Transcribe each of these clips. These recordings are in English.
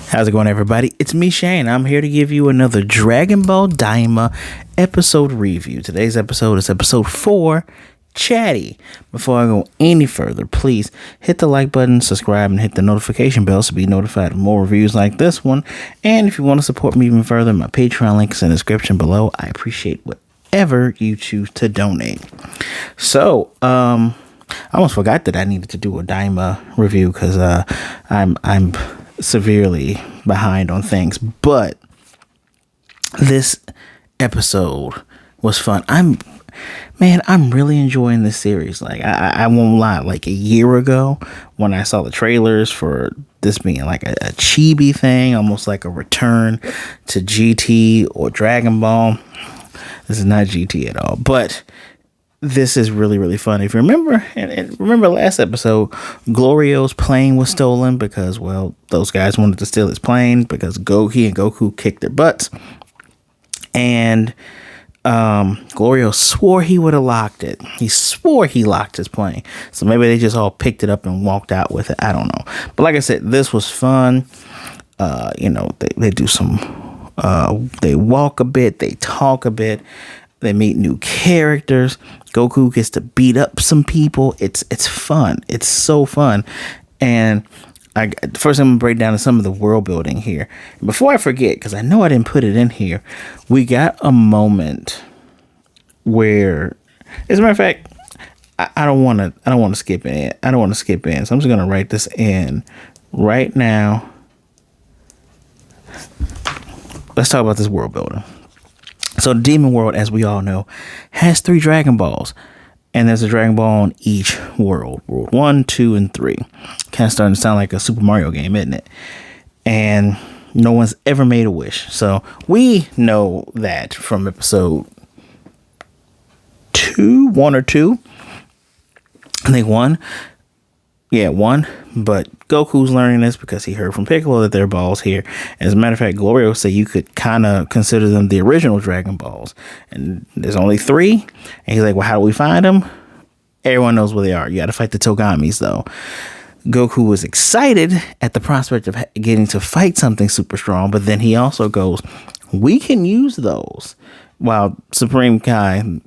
How's it going, everybody? It's me, Shane. I'm here to give you another Dragon Ball DAIMA episode review. Today's episode is episode 4, Chatty. Before I go any further, please hit the like button, subscribe, and hit the notification bell to be notified of more reviews like this one. And if you want to support me even further, my Patreon link is in the description below. I appreciate whatever you choose to donate. So, I almost forgot that I needed to do a DAIMA review because I'm severely behind on things, but this episode was fun. I'm really enjoying this series. Like I won't lie, like a year ago when I saw the trailers for this being like a chibi thing, almost like a return to GT or Dragon Ball. This is not GT at all, but this is really, really fun. If you remember, and remember last episode, Glorio's plane was stolen because, well, those guys wanted to steal his plane because Goku and Goku kicked their butts. And Glorio swore he would have locked it. He swore he locked his plane. So maybe they just all picked it up and walked out with it. I don't know. But like I said, this was fun. They do some, they walk a bit, they talk a bit. They meet new characters. Goku gets to beat up some people. It's fun. It's so fun. And first I'm going to break down some of the world building here. Before I forget, because I know I didn't put it in here, we got a moment where, as a matter of fact, I don't want to skip in. I don't want to skip in. So I'm just going to write this in right now. Let's talk about this world building. So the Demon World, as we all know, has 3 Dragon Balls. And there's a Dragon Ball on each world. World 1, 2, and 3. Kind of starting to sound like a Super Mario game, isn't it? And no one's ever made a wish. So we know that from episode 1 or 2. I think 1. Yeah, 1. But Goku's learning this because he heard from Piccolo that there are balls here. As a matter of fact, Glorio said you could kind of consider them the original Dragon Balls. And there's only 3. And he's like, well, how do we find them? Everyone knows where they are. You got to fight the Togamis, though. Goku was excited at the prospect of getting to fight something super strong. But then he also goes, we can use those. While Supreme Kaishin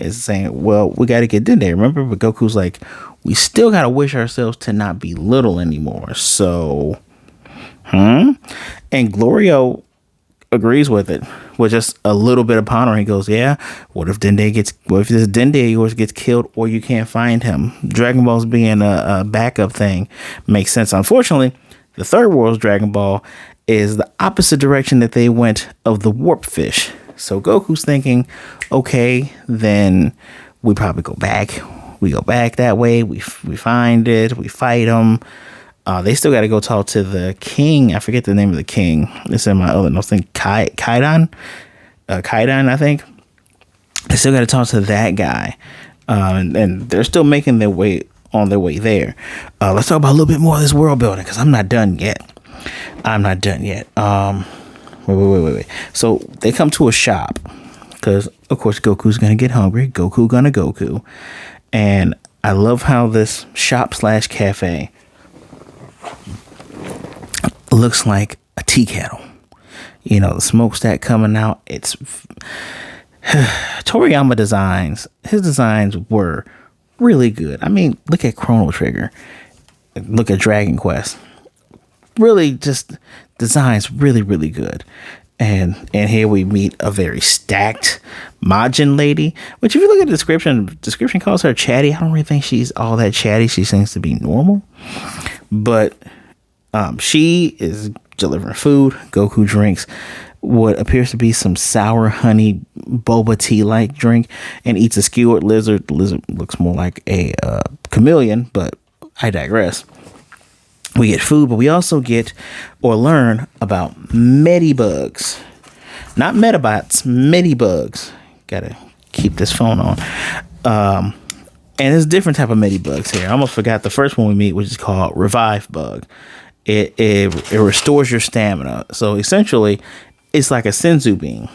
is saying, well, we got to get Dende, remember? But Goku's like, we still got to wish ourselves to not be little anymore. So, And Glorio agrees with it with just a little bit of pondering. He goes, yeah, what if this Dende of yours gets killed or you can't find him? Dragon Balls being a backup thing makes sense. Unfortunately, the third world's Dragon Ball is the opposite direction that they went of the warp fish. So Goku's thinking, okay, then we probably go back. We go back that way. We find it. We fight them. They still got to go talk to the king. I forget the name of the king. It's in my other notes. I think Kaidan, I think. They still got to talk to that guy. And they're still making their way on their way there. Let's talk about a little bit more of this world building because I'm not done yet. Wait. So they come to a shop because, of course, Goku's going to get hungry. Goku. And I love how this shop/cafe looks like a tea kettle. You know, the smokestack coming out. It's Toriyama designs. His designs were really good. I mean, look at Chrono Trigger. Look at Dragon Quest. Really just designs really, really good. And here we meet a very stacked Majin lady, which if you look at the description calls her Chatty. I don't really think she's all that chatty. She seems to be normal. But she is delivering food. Goku drinks what appears to be some sour honey boba tea-like drink and eats a skewered lizard. The lizard looks more like a chameleon, but I digress. We get food, but we also get or learn about Medibugs. Not Metabots, Medibugs. Gotta keep this phone on. And there's different type of Medibugs here. I almost forgot the first one we meet, which is called Revive Bug. It restores your stamina. So essentially, it's like a Senzu bean.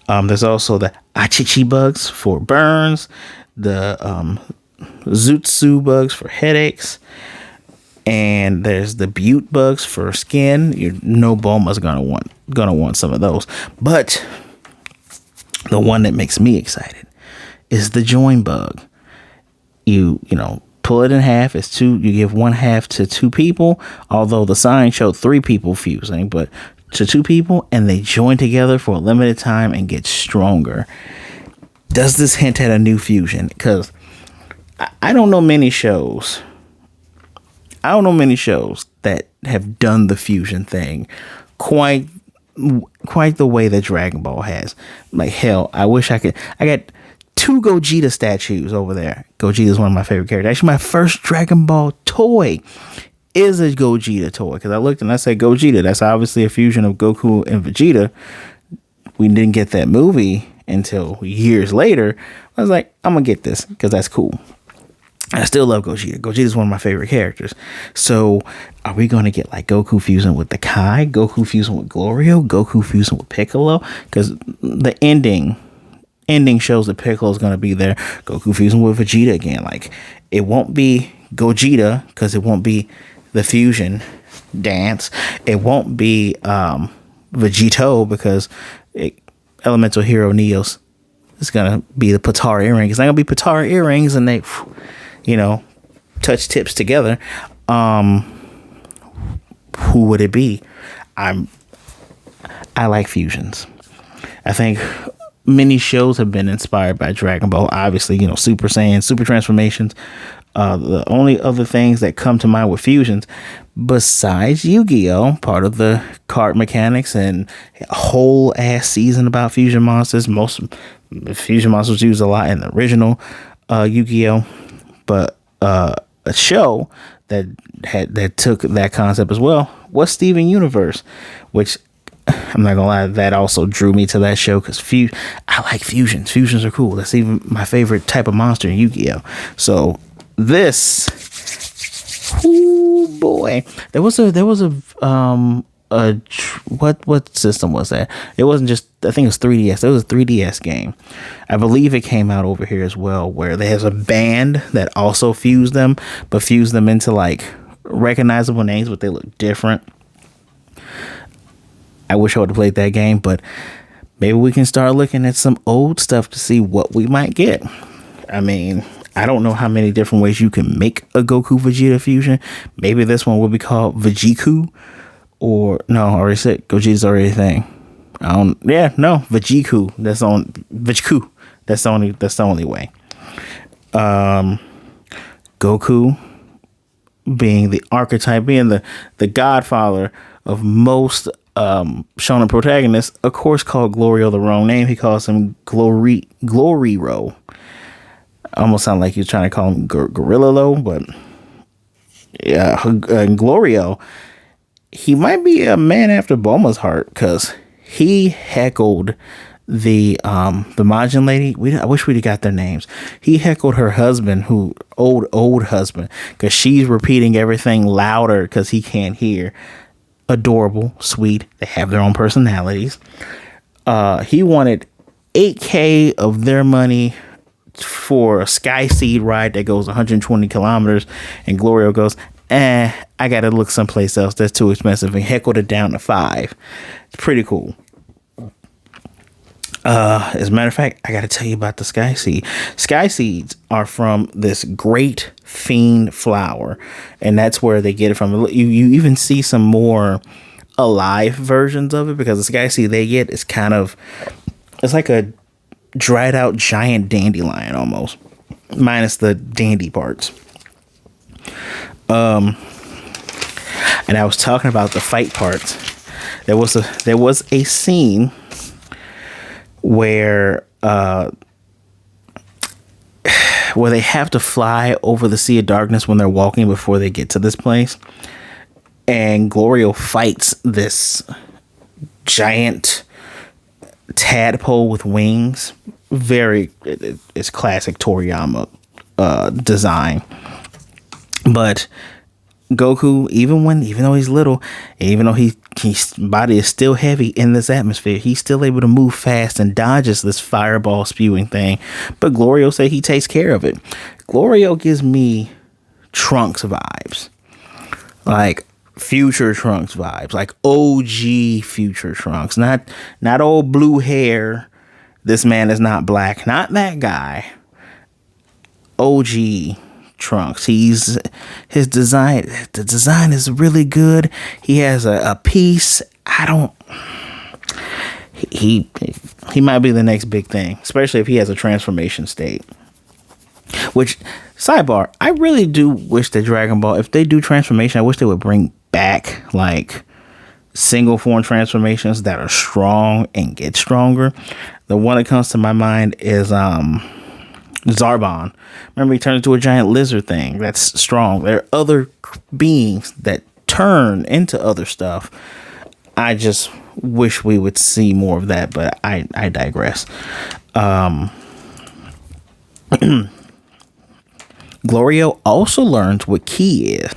There's also the Achichi bugs for burns. The Zutsu bugs for headaches. And there's the Butte bugs for skin. You know Bulma's gonna want some of those. But the one that makes me excited is the join bug. You know, pull it in half. It's two. You give one half to two people. Although the sign showed three people fusing, but to two people, and they join together for a limited time and get stronger. Does this hint at a new fusion? Because I don't know many shows. I don't know many shows that have done the fusion thing quite the way that Dragon Ball has. Like, hell, I wish I could. I got 2 Gogeta statues over there. Gogeta is one of my favorite characters. Actually, my first Dragon Ball toy is a Gogeta toy, because I looked and I said Gogeta. That's obviously a fusion of Goku and Vegeta. We didn't get that movie until years later. I was like, I'm gonna get this because that's cool. I still love Gogeta. Gogeta is one of my favorite characters. So, are we going to get like Goku fusing with the Kai, Goku fusing with Glorio, Goku fusing with Piccolo? Because the ending shows that Piccolo is going to be there. Goku fusing with Vegeta again. Like, it won't be Gogeta because it won't be the fusion dance. It won't be Vegito because Elemental Hero Neos is going to be the Potara earrings. It's not going to be Potara earrings and they, you know, touch tips together. Who would it be? I like fusions. I think many shows have been inspired by Dragon Ball. Obviously, you know, Super Saiyan, Super Transformations. The only other things that come to mind with fusions, besides Yu-Gi-Oh, part of the card mechanics and a whole ass season about fusion monsters. Most fusion monsters used a lot in the original Yu-Gi-Oh, but a show that took that concept as well was Steven Universe, which I'm not gonna lie, that also drew me to that show because I like fusions. Fusions are cool. That's even my favorite type of monster in Yu-Gi-Oh. So this, oh boy, there was a what system was that? It wasn't just, I think it was 3DS. There was a 3DS game. I believe it came out over here as well, where there's a band that also fused them, but fused them into like recognizable names, but they look different. I wish I would have played that game, but maybe we can start looking at some old stuff to see what we might get. I mean, I don't know how many different ways you can make a Goku Vegeta fusion. Maybe this one will be called Vejiku. Or no, I already said Gogeta's already a thing. Vejiku. That's on Vejiku. That's the only way. Goku being the archetype, being the godfather of most shonen protagonists, of course called Glorio the wrong name. He calls him Gloriro. Almost sound like he was trying to call him Gorilla Lo, but yeah, Glorio. He might be a man after Bulma's heart because he heckled the Majin lady. I wish we'd have got their names. He heckled her husband, old husband, because she's repeating everything louder because he can't hear. Adorable, sweet. They have their own personalities. He wanted 8K of their money for a Sky Seed ride that goes 120 kilometers, and Glorio goes, I gotta look someplace else. That's too expensive, and heckled it down to 5. It's pretty cool. As a matter of fact, I gotta tell you about the Sky Seed. Sky Seeds are from this great fiend flower, and that's where they get it from. You even see some more alive versions of it, because the Sky Seed they get is it's like a dried out giant dandelion almost, minus the dandy parts. And I was talking about the fight parts. There was a scene where they have to fly over the Sea of Darkness when they're walking before they get to this place, and Glorio fights this giant tadpole with wings. It's classic Toriyama design. But Goku, even though he's little, even though his body is still heavy in this atmosphere, he's still able to move fast and dodges this fireball spewing thing. But Glorio say he takes care of it. Glorio gives me Trunks vibes. like Future Trunks vibes, like OG Future Trunks, not old blue hair. This man is not black, not that guy. OG Trunks. His design, the design is really good. He has a piece. He might be the next big thing, especially if he has a transformation state. Which, sidebar, I really do wish that Dragon Ball, if they do transformation, I wish they would bring back like single form transformations that are strong and get stronger. The one that comes to my mind is Zarbon. Remember, he turned into a giant lizard thing that's strong. There are other beings that turn into other stuff. I just wish we would see more of that, but I digress. Glorio also learns what ki is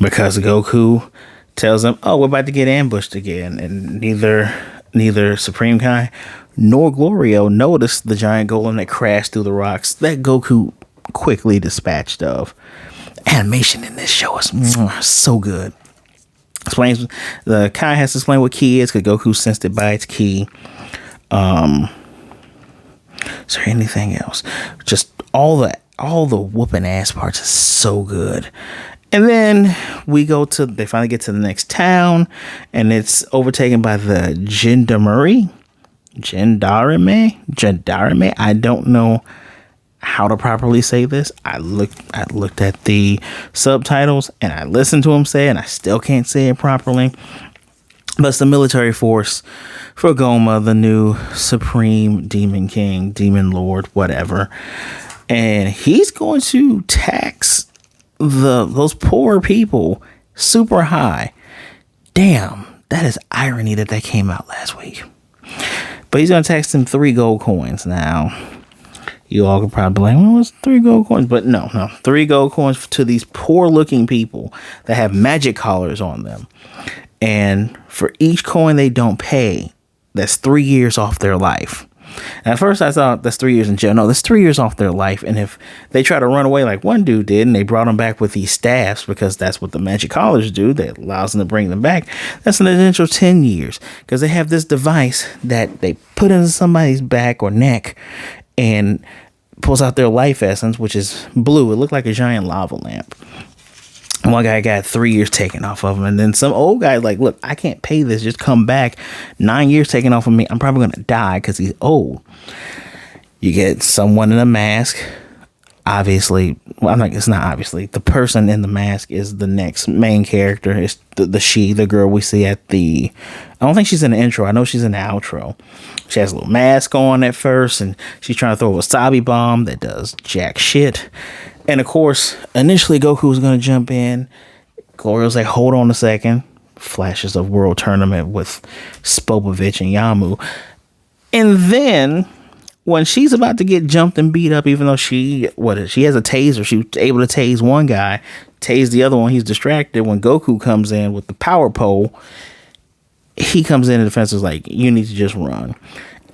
because Goku tells him, "Oh, we're about to get ambushed again," and neither Supreme Kai nor Glorio noticed the giant golem that crashed through the rocks that Goku quickly dispatched of. Animation in this show is so good. Explains the Kai has to explain what ki is because Goku sensed it by its ki. Is there anything else? Just all the whooping ass parts is so good. And then they finally get to the next town, and it's overtaken by the Gendarmerie. I don't know how to properly say this. I looked at the subtitles and I listened to him say it, and I still can't say it properly. But it's the military force for Goma, the new Supreme Demon King, Demon Lord, whatever. And he's going to tax those poor people super high. Damn, that is irony that came out last week. But he's going to tax them 3 gold coins. Now, you all could probably be like, well, what's 3 gold coins? But no, 3 gold coins to these poor looking people that have magic collars on them. And for each coin they don't pay, that's 3 years off their life. And at first I thought that's 3 years in jail. No, that's 3 years off their life. And if they try to run away like one dude did, and they brought him back with these staffs, because that's what the magic collars do, that allows them to bring them back, that's an additional 10 years. Because they have this device that they put into somebody's back or neck and pulls out their life essence, which is blue. It looked like a giant lava lamp. One guy got 3 years taken off of him, and then some old guy like, look, I can't pay this, just come back. 9 years taken off of me, I'm probably gonna die because he's old. You get someone in a mask. Obviously, well, it's not obviously. The person in the mask is the next main character. It's the girl we see at the, I don't think she's in the intro, I know she's in the outro. She has a little mask on at first, and she's trying to throw a wasabi bomb that does jack shit. And of course, initially Goku was going to jump in. Glorio's like, hold on a second. Flashes of World Tournament with Spopovich and Yamu. And then when she's about to get jumped and beat up, even though she has a taser, she was able to tase one guy, tase the other one, he's distracted. When Goku comes in with the power pole, he comes in and the defense is like, you need to just run.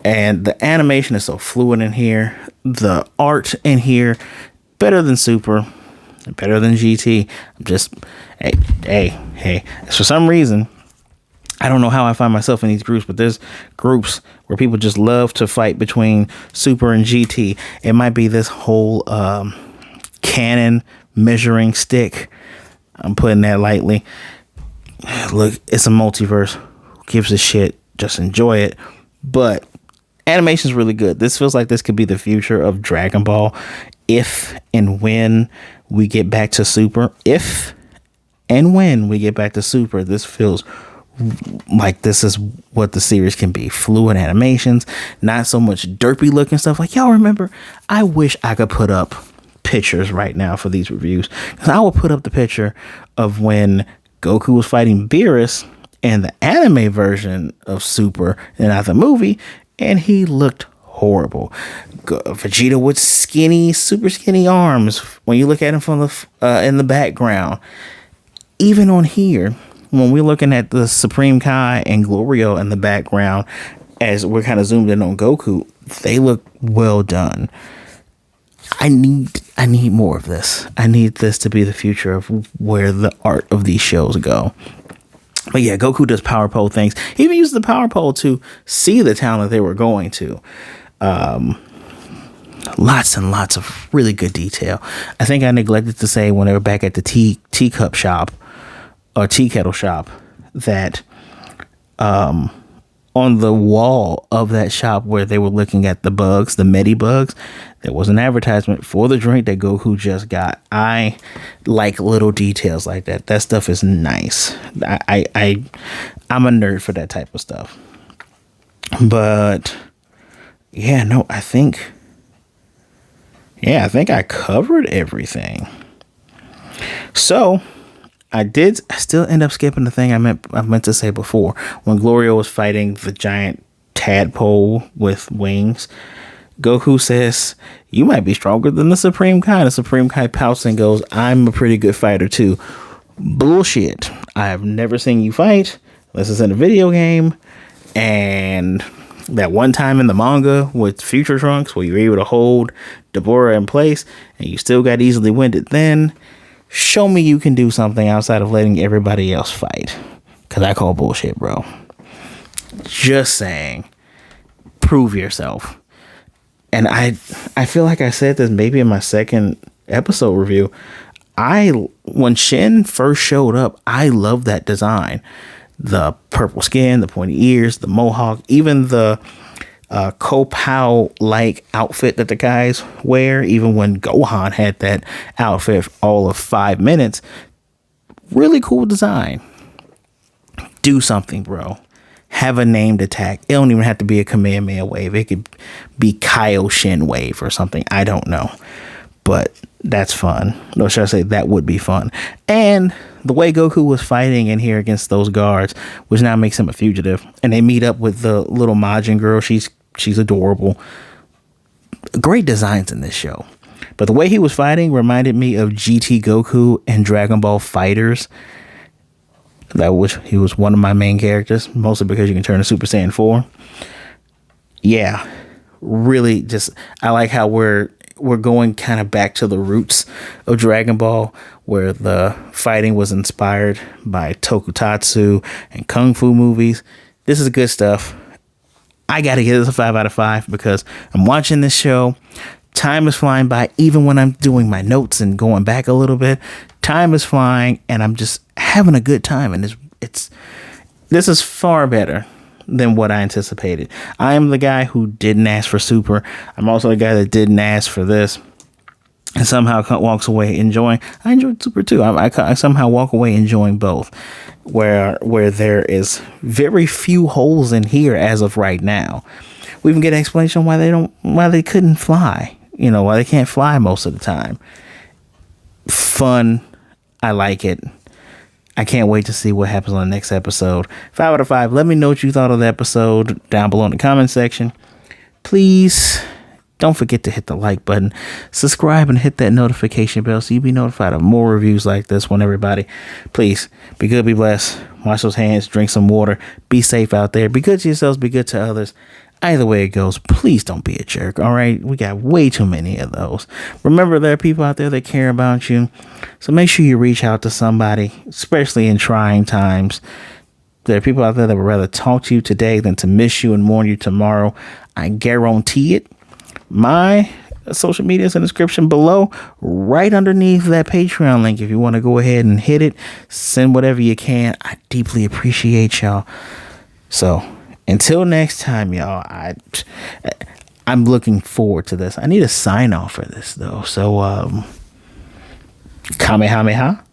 And the animation is so fluid in here. The art in here, better than Super, better than GT. I'm just, hey. For some reason, I don't know how I find myself in these groups, but there's groups where people just love to fight between Super and GT. It might be this whole canon measuring stick. I'm putting that lightly. Look, it's a multiverse. Who gives a shit? Just enjoy it. But animation's really good. This feels like this could be the future of Dragon Ball if and when we get back to Super. If and when we get back to Super, this feels like this is what the series can be. Fluid animations, not so much derpy looking stuff. Like, y'all remember, I wish I could put up pictures right now for these reviews, because I will put up the picture of when Goku was fighting Beerus in the anime version of Super and not the movie, and he looked horrible. Vegeta with super skinny arms when you look at him from the in the background. Even on here, when we're looking at the Supreme Kai and Glorio in the background, as we're kind of zoomed in on Goku, they look well done. I need I need more of this. I need this to be the future of where the art of these shows go. But yeah, Goku does power pole things. He even uses the power pole to see the town that they were going to. Lots and lots of really good detail. I think I neglected to say when they were back at the teacup shop or tea kettle shop that on the wall of that shop where they were looking at the bugs, the Medi bugs, there was an advertisement for the drink that Goku just got. I like little details like that. That stuff is nice. I'm a nerd for that type of stuff. But yeah, no, I think I covered everything. So I still end up skipping the thing I meant to say before. When Gloria was fighting the giant tadpole with wings, Goku says, "You might be stronger than the Supreme Kai." The Supreme Kai pouts and goes, "I'm a pretty good fighter too." Bullshit. I have never seen you fight unless it's in a video game. And that one time in the manga with Future Trunks where you were able to hold Deborah in place and you still got easily winded then, show me you can do something outside of letting everybody else fight. Because I call bullshit, bro. Just saying. Prove yourself. And I feel like I said this maybe in my second episode review. When Shin first showed up, I loved that design. The purple skin, the pointy ears, the mohawk, even the Kopao-like outfit that the guys wear, even when Gohan had that outfit all of 5 minutes. Really cool design. Do something, bro. Have a named attack. It don't even have to be a Kamehameha wave. It could be Kaioshin wave or something. I don't know. But that's fun. No, should I say that would be fun. And the way Goku was fighting in here against those guards, which now makes him a fugitive, and they meet up with the little Majin girl. She's adorable. Great designs in this show. But the way he was fighting reminded me of GT Goku and Dragon Ball Fighters. He was one of my main characters, mostly because you can turn to Super Saiyan 4. Yeah, really just, I like how we're going kind of back to the roots of Dragon Ball, where the fighting was inspired by tokusatsu and kung fu movies. This is good stuff. I got to give this a 5 out of 5 because I'm watching this show. Time is flying by, even when I'm doing my notes and going back a little bit. Time is flying, and I'm just having a good time. And this is far better than what I anticipated. I am the guy who didn't ask for Super. I'm also the guy that didn't ask for this, and somehow walks away enjoying. I enjoyed Super too. I somehow walk away enjoying both. Where there is very few holes in here as of right now. We even get an explanation why they couldn't fly. You know, why they can't fly most of the time. Fun. I like it. I can't wait to see what happens on the next episode. 5 out of 5. Let me know what you thought of the episode down below in the comment section. Please don't forget to hit the like button, subscribe, and hit that notification bell so you'll be notified of more reviews like this one, everybody. Please be good, be blessed. Wash those hands, drink some water, be safe out there. Be good to yourselves, be good to others. Either way it goes, please don't be a jerk, all right? We got way too many of those. Remember, there are people out there that care about you, so make sure you reach out to somebody, especially in trying times. There are people out there that would rather talk to you today than to miss you and mourn you tomorrow. I guarantee it. My social media is in the description below, right underneath that Patreon link. If you want to go ahead and hit it, send whatever you can. I deeply appreciate y'all. So until next time, y'all, I'm looking forward to this. I need a sign off for this though. So Kamehameha.